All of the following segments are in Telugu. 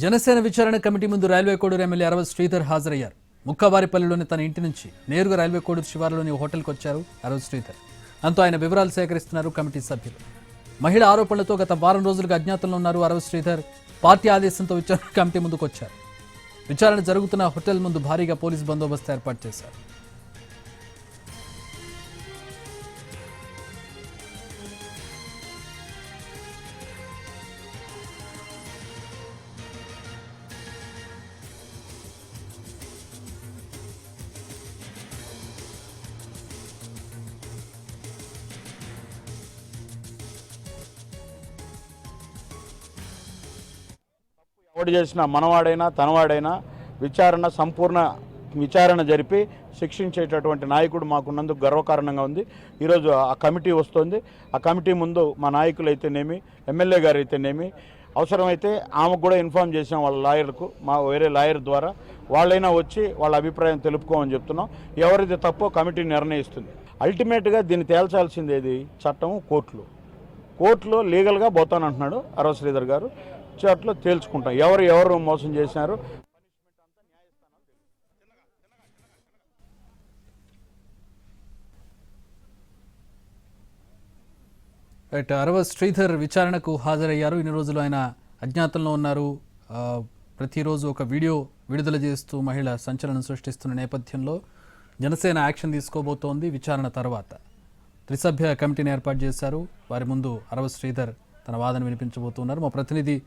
జనసేన విచారణ కమిటీ ముందు రైల్వే కోడూరు ఎమ్మెల్యే అరవ శ్రీధర్ హాజరయ్యారు. ముక్కవారిపల్లిలోని తన ఇంటి నుంచి నేరుగా రైల్వే కోడూరు శివారులోని హోటల్కి వచ్చారు అరవ శ్రీధర్. అంతా ఆయన వివరాలు సేకరిస్తున్నారు కమిటీ సభ్యులు. మహిళ ఆరోపణలతో గత వారం రోజులుగా అజ్ఞాతంలో ఉన్నారు అరవ శ్రీధర్. పార్టీ ఆదేశంతో విచారణ కమిటీ ముందుకు వచ్చారు. విచారణ జరుగుతున్న హోటల్ ముందు భారీగా పోలీసు బందోబస్తు ఏర్పాటు చేశారు. ఓటు చేసిన మనవాడైనా తనవాడైనా సంపూర్ణ విచారణ జరిపి శిక్షించేటటువంటి నాయకుడు మాకున్నందుకు గర్వకారణంగా ఉంది. ఈరోజు ఆ కమిటీ వస్తుంది. ఆ కమిటీ ముందు మా నాయకులు అయితేనేమి, ఎమ్మెల్యే గారు అయితేనేమి, అవసరమైతే ఆమెకు కూడా ఇన్ఫార్మ్ చేసాం వాళ్ళ లాయర్కు, మా వేరే లాయర్ ద్వారా. వాళ్ళైనా వచ్చి వాళ్ళ అభిప్రాయం తెలుపుకోమని చెప్తున్నాం. ఎవరైతే తప్పో కమిటీ నిర్ణయిస్తుంది. అల్టిమేట్గా దీన్ని తేల్చాల్సింది ఏది? చట్టం, కోర్టులో లీగల్గా పోతానంటున్నాడు అరవ శ్రీధర్ గారు. చోట్ల తేల్చుకుంటాం ఎవరు మోసం చేశారు. అరవ శ్రీధర్ విచారణకు హాజరయ్యారు. ఇన్ని రోజులు ఆయన అజ్ఞాతంలో ఉన్నారు. ప్రతిరోజు ఒక వీడియో విడుదల చేస్తూ మహిళ సంచలనం సృష్టిస్తున్న నేపథ్యంలో జనసేన యాక్షన్ తీసుకోబోతోంది. విచారణ తర్వాత త్రిసభ్య కమిటీని ఏర్పాటు చేశారు. వారి ముందు అరవ శ్రీధర్ తన వాదన వినిపించబోతున్నారు. మా ప్రతినిధి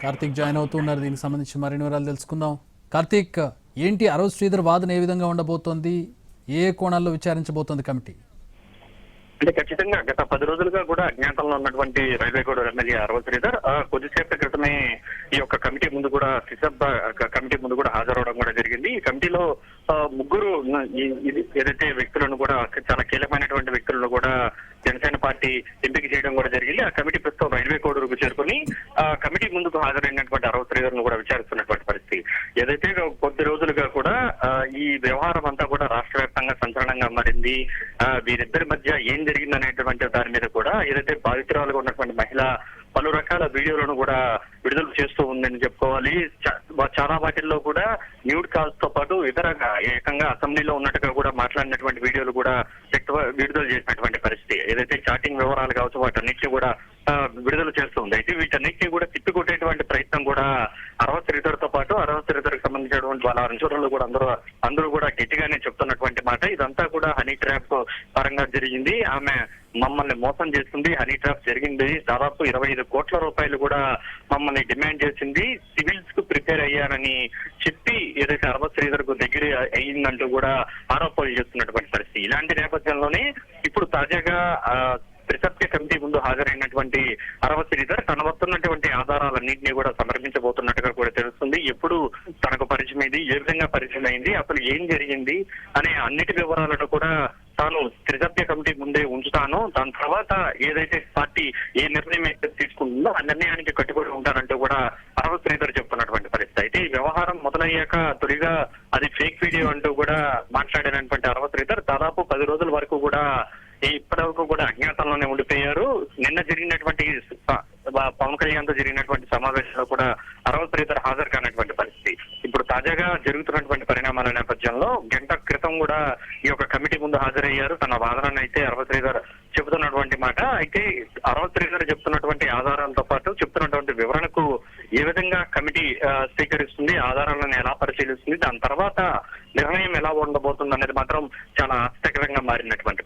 కార్తీక్ జాయిన్ అవుతున్నారు. దీనికి సంబంధించి మరిన్ని వివరాలు తెలుసుకుందాం. కార్తీక్, ఏంటి అరవ శ్రీధర్ వాదన ఏ విధంగా ఉండబోతోంది? ఏ కోణాల్లో విచారించబోతోంది కమిటీ? అంటే ఖచ్చితంగా గత 10 రోజులుగా కూడా అజ్ఞాతంలో ఉన్నటువంటి రైల్వే కోడూరు ఎమ్మెల్యే అరవ శ్రీధర్ కొద్దిసేపటి క్రితమే ఈ యొక్క కమిటీ ముందు కూడా కమిటీ ముందు కూడా హాజరవడం కూడా జరిగింది. ఈ కమిటీలో ముగ్గురు ఏదైతే వ్యక్తులను కూడా చాలా కీలకమైనటువంటి వ్యక్తులను కూడా జనసేన పార్టీ ఎంపిక చేయడం కూడా జరిగింది. ఆ కమిటీ ప్రస్తుతం రైల్వే కోడూరుకు చేరుకుని కమిటీ ముందుకు హాజరైనటువంటి అరవ శ్రీధర్ ను కూడా విచారిస్తున్నటువంటి పరిస్థితి. ఏదైతే కొద్ది రోజులుగా కూడా ఈ వ్యవహారం అంతా కూడా రాష్ట్ర వ్యాప్తంగా సంచలనంగా మారింది. వీరిద్దరి మధ్య ఏం జరిగిందనేటువంటి దాని మీద కూడా ఏదైతే బాధితురాలుగా ఉన్నటువంటి మహిళ పలు రకాల వీడియోలను కూడా విడుదల చేస్తూ ఉందని చెప్పుకోవాలి. చాలా వాటిల్లో కూడా న్యూడ్ కాల్స్ తో పాటు ఇతర ఏకంగా అసెంబ్లీలో ఉన్నట్టుగా కూడా మాట్లాడినటువంటి వీడియోలు కూడా విడుదల చేసినటువంటి పరిస్థితి. ఏదైతే చాటింగ్ వివరాలు కావచ్చు వాటన్నిటిని కూడా విడుదల చేస్తూ ఉంది. అయితే వీటన్నిటిని కూడా తిప్పికొట్టేటువంటి ప్రయత్నం కూడా అరవ శ్రీధర్ తో పాటు అరవ శ్రీధర్ కి సంబంధించినటువంటి వాళ్ళ అనుచరులు కూడా అందరూ కూడా గట్టిగానే చెప్తున్నటువంటి మాట. ఇదంతా కూడా హనీ ట్రాప్ పరంగా జరిగింది. ఆమె మమ్మల్ని మోసం చేస్తుంది, హనీ ట్రాప్ జరిగింది, దాదాపు 25 కోట్ల రూపాయలు కూడా మమ్మల్ని డిమాండ్ చేసింది, సివిల్స్ కు ప్రిపేర్ అయ్యారని చెప్పి ఏదైతే అరవ శ్రీధర్ కు దగ్గర అయ్యిందంటూ కూడా ఆరోపణలు చేస్తున్నటువంటి పరిస్థితి. ఇలాంటి నేపథ్యంలోనే ఇప్పుడు తాజాగా త్రిసభ్య కమిటీ ముందు హాజరైనటువంటి అరవ శ్రీధర్ తన వస్తున్నటువంటి ఆధారాలన్నింటినీ కూడా సమర్పించబోతున్నట్టుగా కూడా తెలుస్తుంది. ఎప్పుడు తనకు పరిచయం అయింది, ఏ విధంగా పరిచయం అయింది, అసలు ఏం జరిగింది అనే అన్నిటి వివరాలను కూడా తాను త్రిసభ్య కమిటీ ముందే ఉంచుతాను, దాని తర్వాత ఏదైతే పార్టీ ఏ నిర్ణయం అయితే తీసుకుంటుందో ఆ నిర్ణయానికి కట్టుబడి ఉంటారంటూ కూడా అరవ శ్రీధర్ చెప్తున్నటువంటి పరిస్థితి. అయితే ఈ వ్యవహారం మొదలయ్యాక తొలిగా అది ఫేక్ వీడియో అంటూ కూడా మాట్లాడినటువంటి అరవ శ్రీధర్ దాదాపు 10 రోజుల వరకు కూడా ఇప్పటి వరకు కూడా అజ్ఞాతంలోనే ఉండిపోయారు. నిన్న జరిగినటువంటి పవన్ కళ్యాణ్ తో జరిగినటువంటి సమావేశంలో కూడా అరవ శ్రీధర్ హాజరు కానటువంటి పరిస్థితి. ఇప్పుడు తాజాగా జరుగుతున్నటువంటి పరిణామాల నేపథ్యంలో గంట క్రితం కూడా ఈ యొక్క కమిటీ ముందు హాజరయ్యారు. తన వాదనను అయితే అరవ శ్రీధర్ చెబుతున్నటువంటి మాట. అయితే అరవ శ్రీధర్ చెప్తున్నటువంటి ఆధారాలతో పాటు చెప్తున్నటువంటి వివరణకు ఏ విధంగా కమిటీ స్వీకరిస్తుంది, ఆధారాలను ఎలా పరిశీలిస్తుంది, దాని తర్వాత నిర్ణయం ఎలా ఉండబోతుంది అనేది మాత్రం చాలా ఆసక్తికరంగా మారినటువంటి